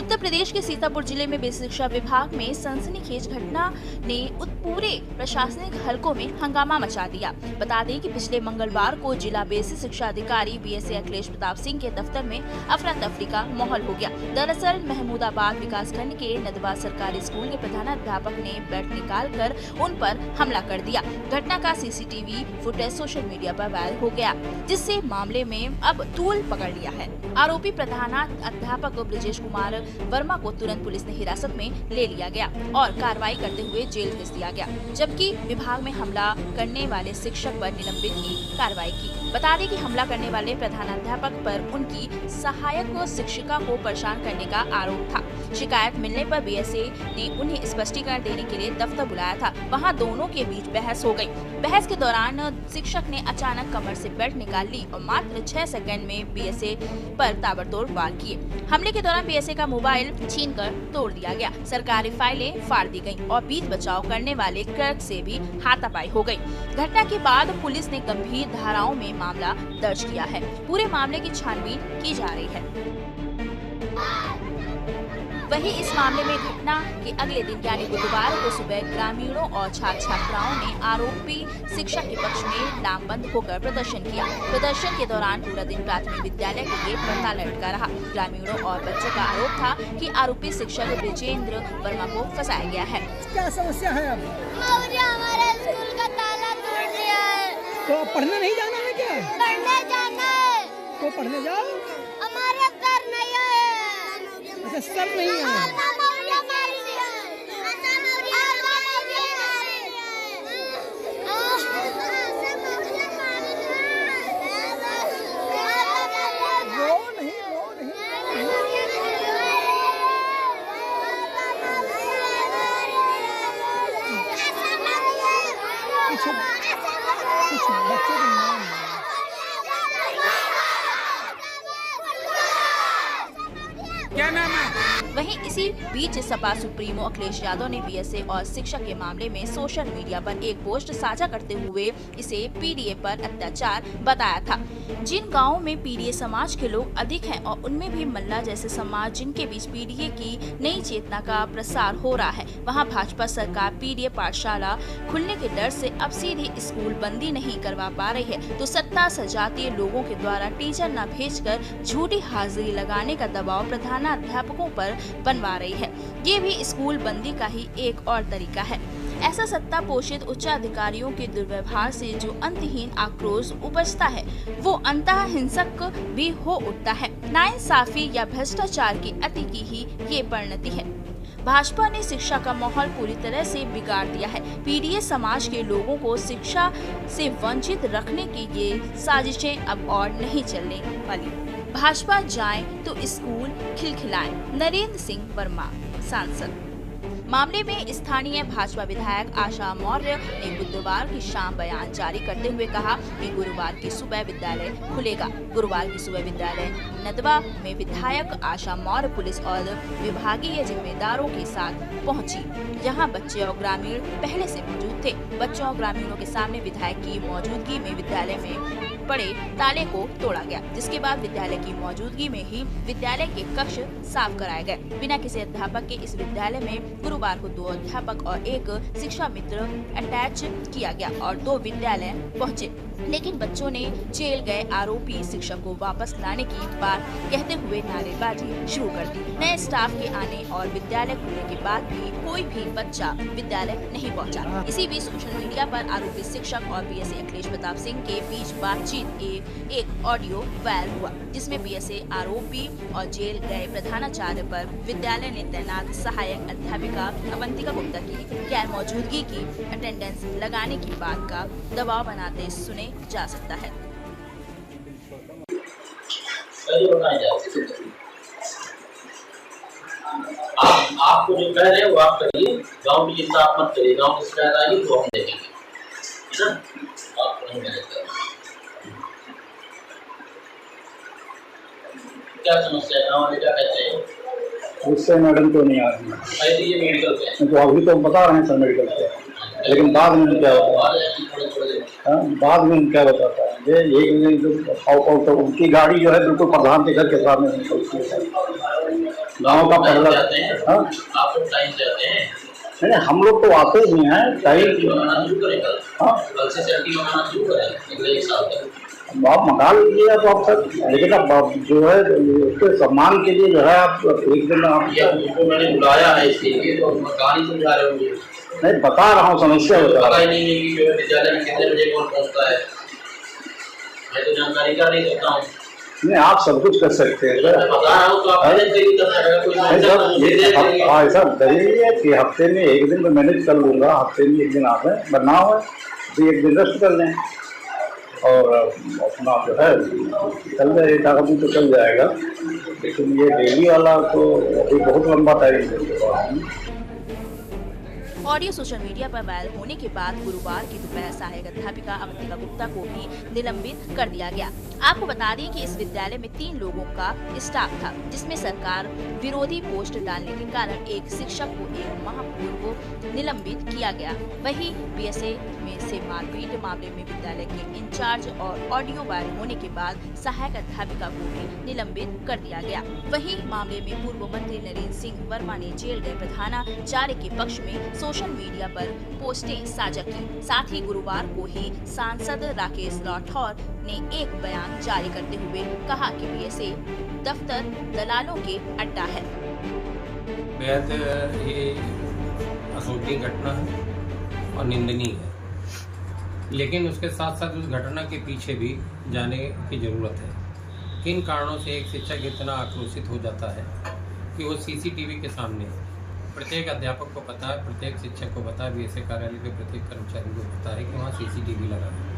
उत्तर प्रदेश के सीतापुर जिले में बेसिक शिक्षा विभाग में सनसनीखेज घटना ने पूरे प्रशासनिक हलकों में हंगामा मचा दिया। बता दें कि पिछले मंगलवार को जिला बेसिक शिक्षा अधिकारी बीएसए अखिलेश प्रताप सिंह के दफ्तर में अफरा तफरी का माहौल हो गया। दरअसल महमूदाबाद विकासखंड के नदवा सरकारी स्कूल के प्रधानाध्यापक ने बेल्ट निकालकर उन पर हमला कर दिया। घटना का सीसीटीवी फुटेज सोशल मीडिया पर वायरल हो गया, जिससे मामले में अब तूल पकड़ लिया है। आरोपी प्रधानाध्यापक ब्रिजेश कुमार वर्मा को तुरंत पुलिस ने हिरासत में ले लिया गया और कार्रवाई करते हुए जेल भेज दिया गया, जबकि विभाग में हमला करने वाले शिक्षक पर निलंबित की कार्रवाई की। बता दें कि हमला करने वाले प्रधानाध्यापक पर उनकी सहायक शिक्षिका को परेशान करने का आरोप था। शिकायत मिलने पर बीएसए ने उन्हें स्पष्टीकरण देने के लिए दफ्तर बुलाया था। वहां दोनों के बीच बहस हो गई। बहस के दौरान शिक्षक ने अचानक कमर से बेल्ट निकाल ली और मात्र 6 सेकंड में बीएसए पर ताबड़तोड़ वार किए। हमले के दौरान बीएसए का मोबाइल छीनकर तोड़ दिया गया, सरकारी फाइलें फाड़ दी गईं और बीच बचाव करने वाले क्लर्क से भी हाथापाई हो गई। घटना के बाद पुलिस ने गंभीर धाराओं में मामला दर्ज किया है। पूरे मामले की छानबीन की जा रही है। वहीं इस मामले में घटना के अगले दिन यानी बुधवार को सुबह ग्रामीणों और छात्र छात्राओं ने आरोपी शिक्षक के पक्ष में लामबंद होकर प्रदर्शन किया। प्रदर्शन के दौरान पूरा दिन प्राथमिक विद्यालय के गेट पर ताला लटका रहा। ग्रामीणों और बच्चों का आरोप था कि आरोपी शिक्षक ब्रिजेंद्र वर्मा को फंसाया गया है। क्या समस्या है? अब हमारे स्कूल का ताला तोड़ दिया है। तो पढ़ने नहीं जाना है क्या? पढ़ने जाना है। तो पढ़ने जाओ। हमारे सर नहीं आए। अच्छा, सर नहीं आए। कुछ बच्चों के नाम क्या नाम है? वहीं इसी बीच सपा सुप्रीमो अखिलेश यादव ने बीएसए और शिक्षक के मामले में सोशल मीडिया पर एक पोस्ट साझा करते हुए इसे पीडीए पर अत्याचार बताया था। जिन गांवों में पीडीए समाज के लोग अधिक हैं और उनमें भी मल्ला जैसे समाज जिनके बीच पीडीए की नई चेतना का प्रसार हो रहा है, वहां भाजपा सरकार पीडीए पाठशाला खुलने के डर से अब सीधे स्कूल बंदी नहीं करवा पा रही है, तो सत्ता सजातीय लोगों के द्वारा टीचर न भेजकर झूठी हाजिरी लगाने का दबाव प्रधानाध्यापकों पर बनवा रही है। ये भी स्कूल बंदी का ही एक और तरीका है। ऐसा सत्ता पोषित उच्च अधिकारियों के दुर्व्यवहार से जो अंतहीन आक्रोश उपजता है, वो अंतः हिंसक भी हो उठता है। नाइंसाफी या भ्रष्टाचार की अति की ही ये परिणति है। भाजपा ने शिक्षा का माहौल पूरी तरह से बिगाड़ दिया है। पीडीए समाज के लोगों को शिक्षा से वंचित रखने की ये साजिशें अब और नहीं चलने वाली। भाजपा जाए तो स्कूल खिलखिलाए। नरेंद्र सिंह वर्मा, सांसद। मामले में स्थानीय भाजपा विधायक आशा मौर्य ने बुधवार की शाम बयान जारी करते हुए कहा कि गुरुवार की सुबह विद्यालय खुलेगा। गुरुवार की सुबह विद्यालय नदवा में विधायक आशा मौर्य पुलिस और विभागीय जिम्मेदारों के साथ पहुंची, जहां बच्चे और ग्रामीण पहले से मौजूद थे। बच्चों और ग्रामीणों के सामने विधायक की मौजूदगी में विद्यालय में पड़े ताले को तोड़ा गया, जिसके बाद विद्यालय की मौजूदगी में ही विद्यालय के कक्ष साफ कराए गए। बिना किसी अध्यापक के इस विद्यालय में गुरुवार को 2 अध्यापक और 1 शिक्षा मित्र अटैच किया गया और 2 विद्यालय पहुंचे, लेकिन बच्चों ने जेल गए आरोपी शिक्षक को वापस लाने की बात कहते हुए नारेबाजी शुरू कर दी। नए स्टाफ के आने और विद्यालय खुलने के बाद भी कोई भी बच्चा विद्यालय नहीं पहुंचा। इसी बीच सोशल मीडिया पर आरोपी शिक्षक और बीएसए अखिलेश प्रताप सिंह के बीच बातचीत एक ऑडियो वायरल हुआ, जिसमें बीएसए आरोपी और जेल गए प्रधानाचार्य पर विद्यालय ने तैनात सहायक अध्यापिका अवंतिका गुप्ता की गैर मौजूदगी की अटेंडेंस लगाने की बात का दबाव बनाते सुने जा सकता है। आपको जो कह रहे हैं वो आप करिए, गाँव की चिंता आप मत करिए। गाँव की शिकायत आएगी तो हम देखेंगे, है ना? आप नहीं मैनेज करें। क्या समस्या है? गाँव वाले क्या कहते हैं? उससे मैडम तो नहीं आ रही है। ये मेडिकल पे तो अभी तो बता रहे हैं सर मेडिकल पे, लेकिन बाद में क्या होता है? बाद में क्या बताता है? ये तो उनकी गाड़ी जो है बिल्कुल प्रधान के घर के सामने निकलती है। गाँव का टाइम पहला। जाते हैं हाँ आप लोग टाइम जाते हैं नहीं, हम लोग तो आते ही हैं सेफ्टी टाइम। मंगाना शुरू करें कल हाँ कल से सेफ्टी मंगाना शुरू करें अगले 1 साल तक आप मंगा लीजिए आप सब, लेकिन अब जो है उसके सम्मान के लिए जो है आप एक दिन आप ये उसको मैंने बुलाया है इसके लिए तो कहानी समझा रहे होंगे नहीं बता रहा हूँ, समस्या तो बता पता रहा ही नहीं है कि जो है विद्यालय में कितने बजे कौन पहुँचता है मैं तो जानकारी कर नहीं सकता हूँ हूँ। नहीं आप सब कुछ कर सकते हैं मैं सर। बता रहा हूँ तो आप मैनेज करिए तब तक अगर कोई नहीं समस्या सर, तो मुझे ये दे देंगे ऐसा दलील है कि हफ्ते में एक दिन मैं मैनेज कर लूँगा, हफ्ते में एक दिन आप हैं बनना हो तो एक दिन रेस्ट कर लें और अपना जो है चल जाए, एक आदमी तो चल जाएगा, लेकिन ये डेली वाला तो अभी बहुत लंबा टाइम है। ऑडियो सोशल मीडिया पर वायरल होने के बाद गुरुवार की दोपहर सहायक अध्यापिका अवंतिका गुप्ता को भी निलंबित कर दिया गया। आपको बता दें कि इस विद्यालय में 3 लोगों का स्टाफ था, जिसमें सरकार विरोधी पोस्ट डालने के कारण एक शिक्षक को 1 माह पूर्व निलंबित किया गया। वहीं बीएसए में से मारपीट मामले में विद्यालय के इंचार्ज और ऑडियो वायरल होने के बाद सहायक अध्यापिका को भी निलंबित कर दिया गया। वहीं मामले में पूर्व मंत्री नरेंद्र सिंह वर्मा ने जेल गए प्रधानाचार्य के पक्ष में सोशल मीडिया पर पोस्टें साझा की। साथ ही गुरुवार को ही सांसद राकेश राठौर ने एक बयान जारी करते हुए कहा कि बीएसए दफ्तर दलालों के अड्डा है। बेहद ये अशोभनीय घटना है और निंदनीय है, लेकिन उसके साथ साथ उस घटना के पीछे भी जाने की ज़रूरत है। किन कारणों से एक शिक्षक इतना आक्रोशित हो जाता है कि वो सीसीटीवी के सामने, प्रत्येक अध्यापक को पता है, प्रत्येक शिक्षक को पता है, बीएसए कार्यालय के प्रत्येक कर्मचारी को पता है कि वहाँ सीसीटीवी लगा है,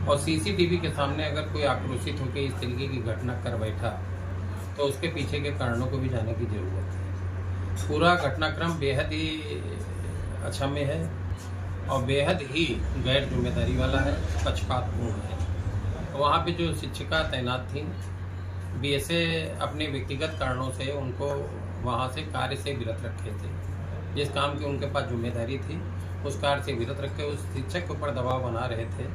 और सीसीटीवी के सामने अगर कोई आक्रोशित होकर इस तरीके की घटना कर बैठा तो उसके पीछे के कारणों को भी जानने की ज़रूरत है। पूरा घटनाक्रम बेहद ही अक्षम्य है और बेहद ही गैर जिम्मेदारी वाला है, पक्षपातपूर्ण है। वहाँ पे जो शिक्षिका तैनात थी, बीएसए अपने व्यक्तिगत कारणों से उनको वहाँ से कार्य से विरत रखे थे। जिस काम की उनके पास जिम्मेदारी थी उस कार्य से विरत रख के उस शिक्षक के ऊपर दबाव बना रहे थे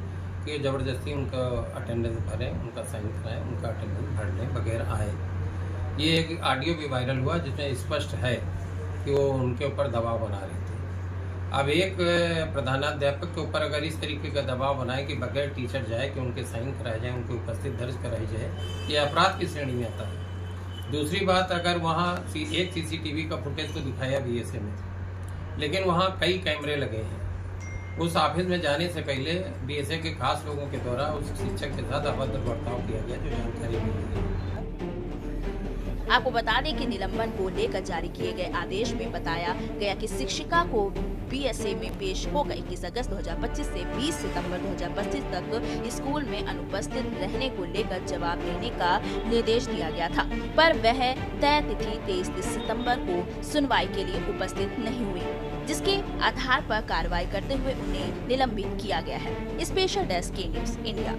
कि ज़बरदस्ती उनका अटेंडेंस भरें, उनका साइन कराएं, उनका अटेंडेंस भरने वगैरह आए। ये एक ऑडियो भी वायरल हुआ जिसमें स्पष्ट है कि वो उनके ऊपर दबाव बना रहे थे। अब एक प्रधानाध्यापक के ऊपर अगर इस तरीके का दबाव बनाए कि बगैर टीचर जाए कि उनके साइन कराए जाए, उनकी उपस्थिति दर्ज कराई जाए, ये अपराध की श्रेणी में आता है। दूसरी बात, अगर वहाँ एक सीसीटीवी का फुटेज तो दिखाया बीएसए में, लेकिन वहाँ कई कैमरे लगे हैं। उस ऑफिस में जाने से पहले बीएसए के खास लोगों के द्वारा उस शिक्षक के साथ अभद्र बर्ताव किया गया, जो जानकारी मिली है। आपको बता दें कि निलंबन को लेकर जारी किए गए आदेश में बताया गया कि शिक्षिका को बीएसए में पेश होकर 21 अगस्त 2025 से 20 सितंबर 2025 तक स्कूल में अनुपस्थित रहने को लेकर जवाब देने का निर्देश दिया गया था, पर वह तय तिथि 23 सितंबर को सुनवाई के लिए उपस्थित नहीं हुई, जिसके आधार पर कार्रवाई करते हुए उन्हें निलंबित किया गया है। स्पेशल डेस्क के न्यूज़ इंडिया।